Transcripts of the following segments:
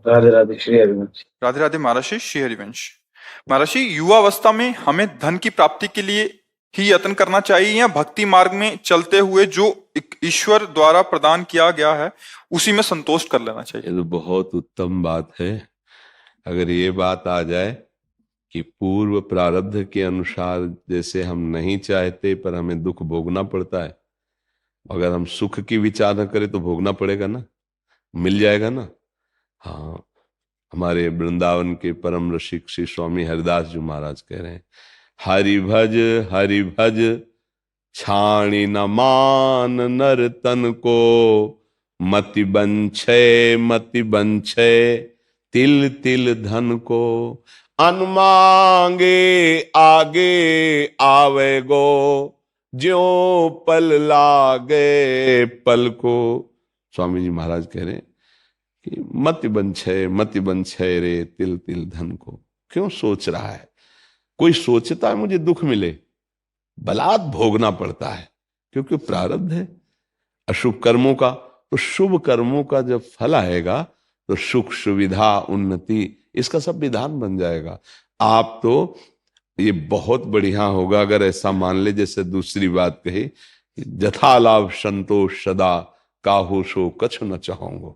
राधे राधे श्री हरिवंश। राधे राधे महर्षि श्री हरिवंश। महर्षि, युवावस्था में हमें धन की प्राप्ति के लिए ही यत्न करना चाहिए या भक्ति मार्ग में चलते हुए जो ईश्वर द्वारा प्रदान किया गया है उसी में संतोष कर लेना चाहिए? ये तो बहुत उत्तम बात है। अगर ये बात आ जाए कि पूर्व प्रारब्ध के अनुसार जैसे हम नहीं चाहते पर हमें दुख भोगना पड़ता है, अगर हम सुख की विचार न करें तो भोगना पड़ेगा ना, मिल जाएगा ना। हाँ, हमारे वृंदावन के परम रसिक श्री स्वामी हरिदास जी महाराज कह रहे हैं, हरि भज छाणी न मान नर तन को, मति बंछे तिल तिल धन को, अनमांगे आगे आवे गो, ज्यों पल लागे पल को। स्वामी जी महाराज कह रहे हैं कि मति बंछे रे तिल तिल धन को। क्यों सोच रहा है? कोई सोचता है मुझे दुख मिले, बलात् भोगना पड़ता है, क्योंकि प्रारब्ध है अशुभ कर्मों का। तो शुभ कर्मों का जब फल आएगा तो सुख सुविधा उन्नति इसका सब विधान बन जाएगा। आप तो ये बहुत बढ़िया होगा अगर ऐसा मान ले, जैसे दूसरी बात कही, जथा लाभ संतोष सदा, काहू सो कछु न चाहूंगा।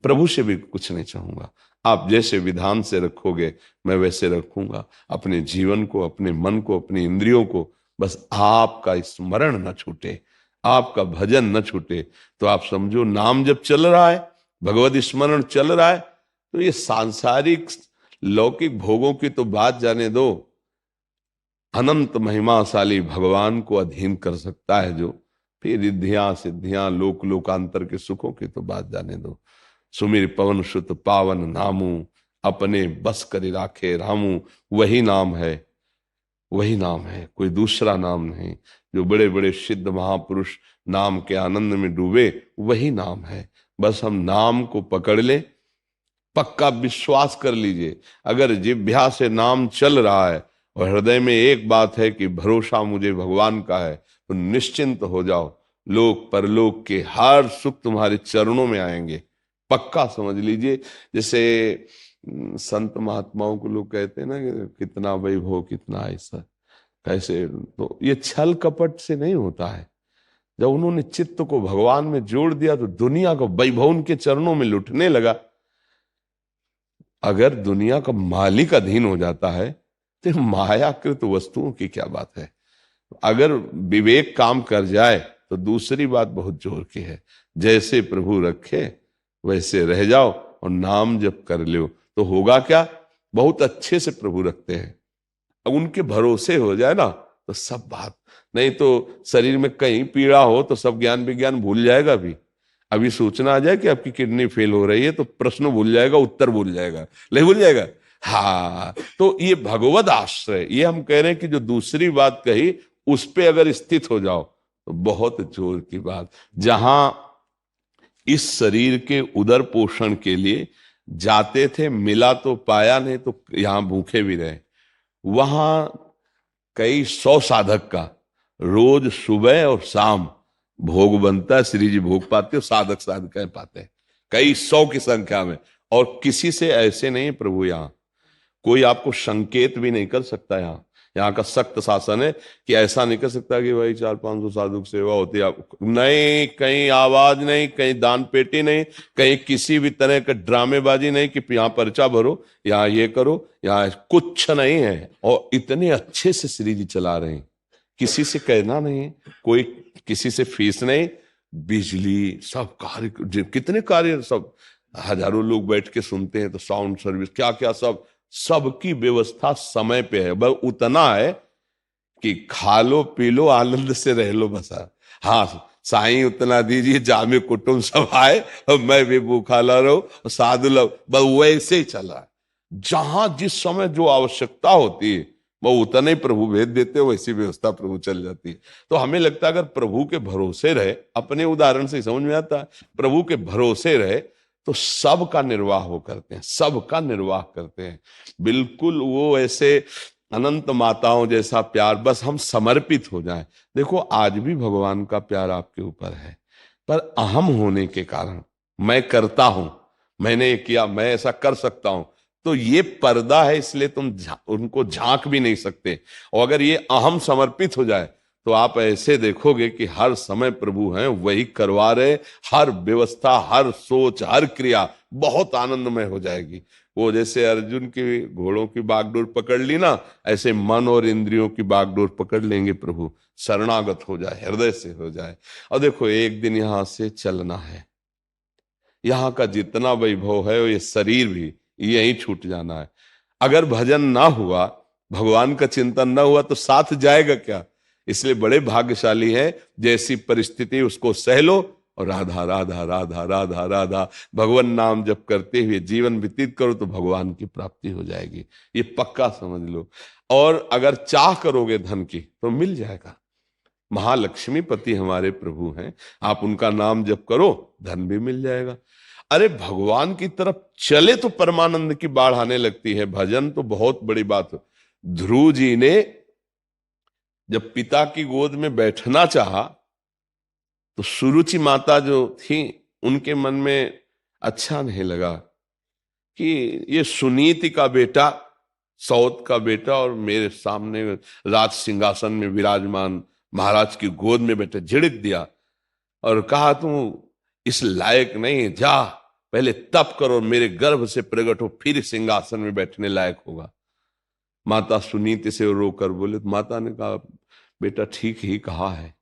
प्रभु से भी कुछ नहीं चाहूंगा, आप जैसे विधान से रखोगे मैं वैसे रखूंगा। अपने जीवन को, अपने मन को, अपनी इंद्रियों को बस आपका स्मरण न छूटे, आपका भजन न छूटे। तो आप समझो नाम जब चल रहा है, भगवत स्मरण चल रहा है, तो ये सांसारिक लौकिक भोगों की तो बात जाने दो, अनंत महिमाशाली भगवान को अधीन कर सकता है जो, फिर रिद्धियां सिद्धियां लोक लोकांतर के सुखों की तो बात जाने दो। सुमिर पवन सुत पावन नामू, अपने बस करी राखे रामू। वही नाम है, वही नाम है, कोई दूसरा नाम नहीं। जो बड़े बड़े सिद्ध महापुरुष नाम के आनंद में डूबे, वही नाम है। बस हम नाम को पकड़ ले, पक्का विश्वास कर लीजिए। अगर जिह्वा से नाम चल रहा है और हृदय में एक बात है कि भरोसा मुझे भगवान का है, तो निश्चिंत हो जाओ, लोक परलोक के हर सुख तुम्हारे चरणों में आएंगे, पक्का समझ लीजिए। जैसे संत महात्माओं को लोग कहते हैं ना कि कितना वैभव कितना ऐसा कैसे, तो ये छल कपट से नहीं होता है। जब उन्होंने चित्त को भगवान में जोड़ दिया तो दुनिया का वैभव उनके चरणों में लुटने लगा। अगर दुनिया का मालिक अधीन हो जाता है तो मायाकृत वस्तुओं की क्या बात है। अगर विवेक काम कर जाए तो दूसरी बात बहुत जोर की है, जैसे प्रभु रखे वैसे रह जाओ और नाम जप कर लो तो होगा क्या, बहुत अच्छे से प्रभु रखते हैं। अब उनके भरोसे हो जाए ना तो सब बात, नहीं तो शरीर में कहीं पीड़ा हो तो सब ज्ञान विज्ञान भूल जाएगा। अभी सूचना आ जाए कि आपकी किडनी फेल हो रही है तो प्रश्न भूल जाएगा, उत्तर भूल जाएगा, नहीं भूल जाएगा। हाँ, तो ये भगवद आश्रय, ये हम कह रहे हैं कि जो दूसरी बात कही उस पे अगर स्थित हो जाओ तो बहुत जोर की बात। जहां इस शरीर के उदर पोषण के लिए जाते थे, मिला तो पाया, नहीं तो यहां भूखे भी रहे। वहां कई 100 साधक का रोज सुबह और शाम भोग बनता है, श्री जी भोग पाते हो, साधक साधक पाते हैं कई 100 की संख्या में। और किसी से ऐसे नहीं प्रभु, यहाँ कोई आपको संकेत भी नहीं कर सकता। यहाँ का सख्त शासन है कि ऐसा नहीं कर सकता कि भाई 400-500 साधु की सेवा होती है आपको, नहीं, कहीं आवाज नहीं, कहीं दान पेटी नहीं, कहीं किसी भी तरह का ड्रामेबाजी नहीं कि यहाँ पर्चा भरो, यहाँ ये करो, यहाँ कुछ नहीं है। और इतने अच्छे से श्री जी चला रहे हैं, किसी से कहना नहीं, कोई किसी से फीस नहीं, बिजली सब कार्य, कितने कार्य, सब हजारों लोग बैठ के सुनते हैं, तो साउंड सर्विस क्या क्या सबकी व्यवस्था समय पे है। बस उतना है कि खा लो पी लो आनंद से रह लो बस। हाँ, साईं उतना दीजिए जामे कुटुंब सब आए और मैं भी भूखा ला रहा हूं, साधु लोग, बस वैसे ही चल रहा है। जहां जिस समय जो आवश्यकता होती है वो उतना ही प्रभु भेज देते हो, वैसी व्यवस्था प्रभु चल जाती है। तो हमें लगता है अगर प्रभु के भरोसे रहे, अपने उदाहरण से समझ में आता है, प्रभु के भरोसे रहे तो सबका निर्वाह वो करते हैं, सबका निर्वाह करते हैं। बिल्कुल वो ऐसे अनंत माताओं जैसा प्यार, बस हम समर्पित हो जाएं। देखो आज भी भगवान का प्यार आपके ऊपर है, पर अहम होने के कारण मैं करता हूं, मैंने ये किया, मैं ऐसा कर सकता हूं, तो ये पर्दा है, इसलिए तुम उनको झांक भी नहीं सकते। और अगर ये अहम समर्पित हो जाए तो आप ऐसे देखोगे कि हर समय प्रभु हैं, वही करवा रहे, हर व्यवस्था, हर सोच, हर क्रिया बहुत आनंदमय हो जाएगी। वो जैसे अर्जुन की घोड़ों की बागडोर पकड़ ली ना, ऐसे मन और इंद्रियों की बागडोर पकड़ लेंगे प्रभु, शरणागत हो जाए, हृदय से हो जाए। और देखो एक दिन यहां से चलना है, यहाँ का जितना वैभव है ये शरीर भी यहीं छूट जाना है। अगर भजन ना हुआ, भगवान का चिंतन ना हुआ तो साथ जाएगा क्या? इसलिए बड़े भाग्यशाली है, जैसी परिस्थिति उसको सह लो और राधा राधा राधा राधा राधा भगवान नाम जप करते हुए जीवन व्यतीत करो तो भगवान की प्राप्ति हो जाएगी, ये पक्का समझ लो। और अगर चाह करोगे धन की तो मिल जाएगा। महालक्ष्मीपति हमारे प्रभु हैं, आप उनका नाम जप करो धन भी मिल जाएगा। अरे भगवान की तरफ चले तो परमानंद की बाढ़ आने लगती है। भजन तो बहुत बड़ी बात है। ध्रुव जी ने जब पिता की गोद में बैठना चाहा तो सुरुचि माता जो थी उनके मन में अच्छा नहीं लगा कि ये सुनीति का बेटा, सौत का बेटा और मेरे सामने राज सिंहासन में विराजमान महाराज की गोद में बैठे, झिड़क दिया और कहा तू इस लायक नहीं, जा पहले तप करो, मेरे गर्भ से प्रकट हो, फिर सिंहासन में बैठने लायक होगा। माता सुनीति से रोकर बोले, तो माता ने कहा बेटा ठीक ही कहा है,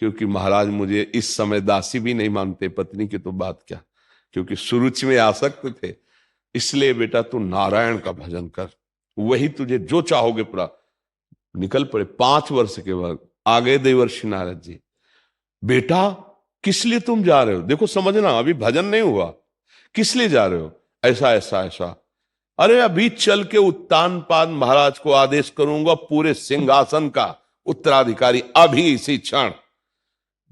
क्योंकि महाराज मुझे इस समय दासी भी नहीं मानते, पत्नी की तो बात क्या, क्योंकि सुरुचि में आसक्त थे। इसलिए बेटा तू नारायण का भजन कर, वही तुझे जो चाहोगे पूरा। निकल पड़े। 5 वर्ष के बाद आ गए देवर्षि नारद जी। बेटा किस लिए तुम जा रहे हो? देखो समझना, अभी भजन नहीं हुआ, किस लिए जा रहे हो? ऐसा ऐसा ऐसा। अरे अभी चल के उत्तानपाद महाराज को आदेश करूंगा पूरे सिंहासन का उत्तराधिकारी, अभी इसी क्षण।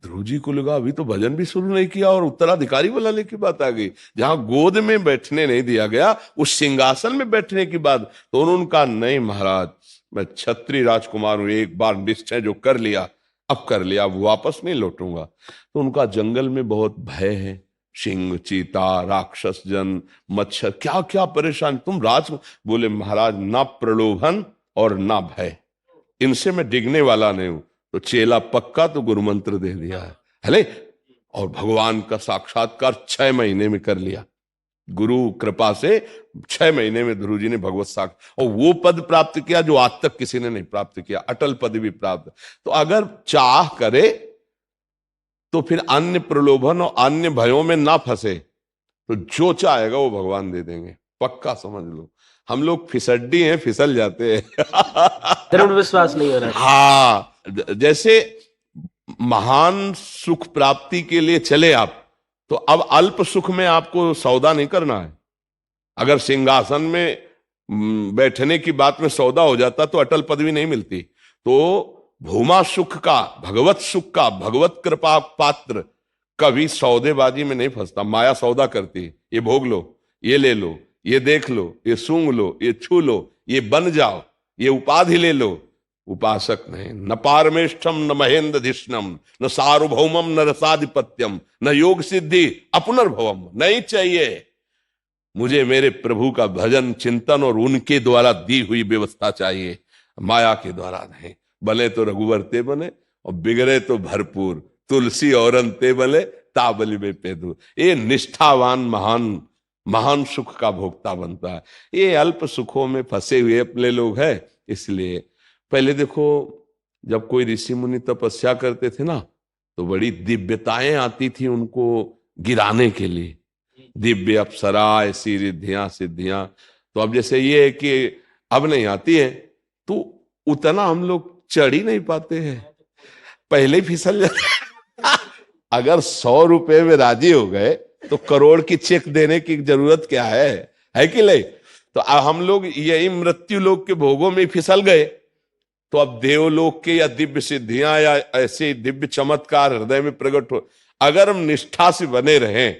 ध्रुव जी को लगा अभी तो भजन भी शुरू नहीं किया और उत्तराधिकारी बुलाने की बात आ गई। जहां गोद में बैठने नहीं दिया गया, उस सिंहासन में बैठने की बात। तो उन्होंने कहा नहीं महाराज, मैं क्षत्रिय राजकुमार हूं, एक बार निश्चय जो कर लिया अब कर लिया, अब वापस नहीं लौटूंगा। तो उनका जंगल में बहुत भय है, सिंह, चीता, राक्षस जन, मच्छर, क्या क्या परेशान। तुम राज बोले महाराज ना प्रलोभन और ना भय, इनसे मैं डिगने वाला नहीं हूं। तो चेला पक्का तो गुरु मंत्र दे दिया है हले, और भगवान का साक्षात्कार 6 महीने में कर लिया। गुरु कृपा से 6 महीने में ध्रुव जी ने भगवत साक्ष और वो पद प्राप्त किया जो आज तक किसी ने नहीं प्राप्त किया, अटल पद भी प्राप्त। तो अगर चाह करे तो फिर अन्य प्रलोभन और अन्य भयों में ना फंसे, तो जो चाहेगा वो भगवान दे देंगे, पक्का समझ लो। हम लोग फिसड्डी हैं, फिसल जाते हैं दृढ़ विश्वास नहीं हो रहा। हाँ, जैसे महान सुख प्राप्ति के लिए चले आप, तो अब अल्प सुख में आपको सौदा नहीं करना है। अगर सिंहासन में बैठने की बात में सौदा हो जाता तो अटल पदवी नहीं मिलती। तो भूमा सुख का, भगवत सुख का, भगवत कृपा पात्र कभी सौदेबाजी में नहीं फंसता। माया सौदा करती, ये भोग लो, ये ले लो, ये देख लो, ये सूंघ लो, ये छू लो, ये बन जाओ, ये उपाधि ले लो। उपासक नहीं, न पारमेष्ठम न महेंद्र धिष्णम न सार्वभौमम न रसाधिपत्यम न योग सिद्धि अपुनर्भवम। नहीं चाहिए मुझे, मेरे प्रभु का भजन चिंतन और उनके द्वारा दी हुई व्यवस्था चाहिए, माया के द्वारा नहीं। बने तो रघुवर ते बने और बिगड़े तो भरपूर, तुलसी और ते बने ताबली में पेदू। ये निष्ठावान महान महान सुख का भोक्ता बनता है। ये अल्प सुखों में फंसे हुए अपने लोग हैं। इसलिए पहले देखो, जब कोई ऋषि मुनि तपस्या करते थे ना, तो बड़ी दिव्यताएं आती थी उनको गिराने के लिए, दिव्य अप्सरा, ऐसी रिद्धियां सिद्धियां। तो अब जैसे ये है कि अब नहीं आती है, तो उतना हम लोग चढ़ ही नहीं पाते हैं, पहले ही फिसल जाते अगर 100 रुपए में राजी हो गए तो करोड़ की चेक देने की जरूरत क्या है कि नहीं? तो हम लोग यही मृत्यु लोक के भोगों में फिसल गए। तो अब देवलोक के या दिव्य सिद्धियां या ऐसे दिव्य चमत्कार हृदय में प्रकट हो, अगर हम निष्ठा से बने रहें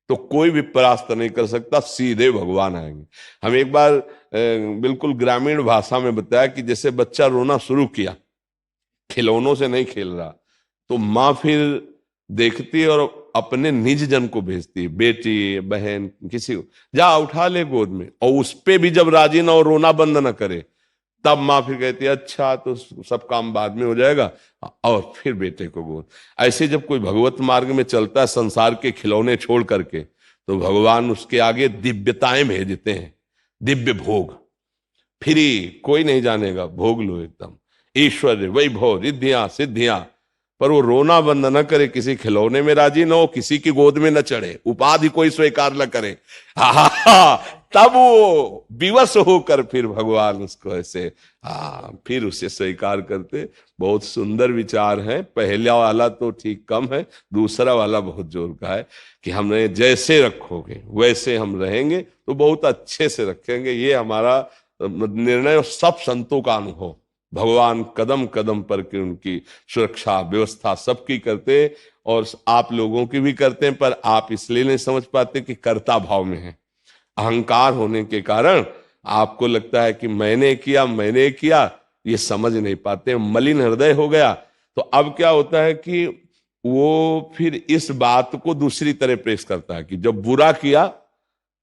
तो कोई भी परास्त नहीं कर सकता, सीधे भगवान आएंगे। हम एक बार बिल्कुल ग्रामीण भाषा में बताया कि जैसे बच्चा रोना शुरू किया, खिलौनों से नहीं खेल रहा, तो माँ फिर देखती है और अपने निज जन को भेजती है, बेटी बहन किसी को, जा उठा ले गोद में, और उस पे भी जब राजी ना हो, रोना बंद ना करे, तब माँ फिर कहती है अच्छा तो सब काम बाद में हो जाएगा, और फिर बेटे को गोद। ऐसे जब कोई भगवत मार्ग में चलता है संसार के खिलौने छोड़ करके, तो भगवान उसके आगे दिव्यताएं भेजते हैं, दिव्य भोग, फ्री, कोई नहीं जानेगा, भोग लो एकदम, ऐश्वर्य वैभव रिद्धियां सिद्धियां, पर वो रोना बंद न करे, किसी खिलौने में राजी न हो, किसी की गोद में न चढ़े, उपाधि कोई स्वीकार न करे, तब वो विवश होकर फिर भगवान उसको ऐसे फिर उसे स्वीकार करते। बहुत सुंदर विचार है। पहला वाला तो ठीक कम है, दूसरा वाला बहुत जोर का है कि हमें जैसे रखोगे वैसे हम रहेंगे, तो बहुत अच्छे से रखेंगे। ये हमारा निर्णय और सब संतों का अनुभव। भगवान कदम कदम पर कि उनकी सुरक्षा व्यवस्था सबकी करते, और आप लोगों की भी करते हैं, पर आप इसलिए नहीं समझ पाते कि कर्ता भाव में है, अहंकार होने के कारण आपको लगता है कि मैंने किया, ये समझ नहीं पाते, मलिन हृदय हो गया। तो अब क्या होता है कि वो फिर इस बात को दूसरी तरह पेश करता है कि जब बुरा किया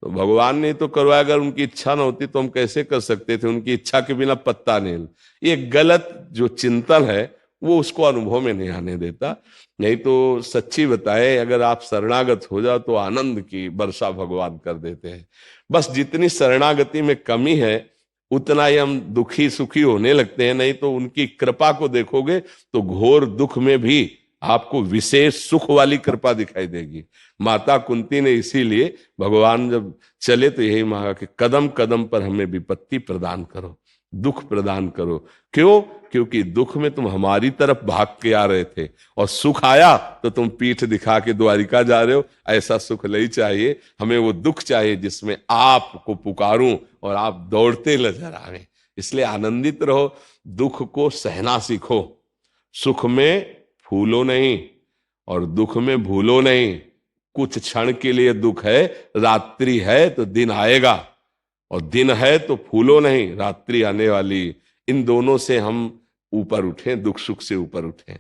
तो भगवान ने तो करवाया, अगर उनकी इच्छा न होती तो हम कैसे कर सकते थे, उनकी इच्छा के बिना पत्ता नहीं। ये गलत जो चिंतन है वो उसको अनुभव में नहीं आने देता। नहीं तो सच्ची बताए, अगर आप शरणागत हो जाओ तो आनंद की वर्षा भगवान कर देते हैं। बस जितनी शरणागति में कमी है उतना ही हम दुखी सुखी होने लगते हैं। नहीं तो उनकी कृपा को देखोगे तो घोर दुख में भी आपको विशेष सुख वाली कृपा दिखाई देगी। माता कुंती ने इसीलिए भगवान जब चले तो यही मांगा कि कदम कदम पर हमें विपत्ति प्रदान करो, दुख प्रदान करो। क्यों? क्योंकि दुख में तुम हमारी तरफ भाग के आ रहे थे, और सुख आया तो तुम पीठ दिखा के द्वारिका जा रहे हो। ऐसा सुख नहीं चाहिए हमें, वो दुख चाहिए जिसमें आपको पुकारूं और आप दौड़ते नजर आवे। इसलिए आनंदित रहो, दुख को सहना सीखो। सुख में फूलो नहीं और दुख में भूलो नहीं। कुछ क्षण के लिए दुख है, रात्रि है तो दिन आएगा, और दिन है तो फूलो नहीं, रात्रि आने वाली। इन दोनों से हम ऊपर उठें, दुख सुख से ऊपर उठें।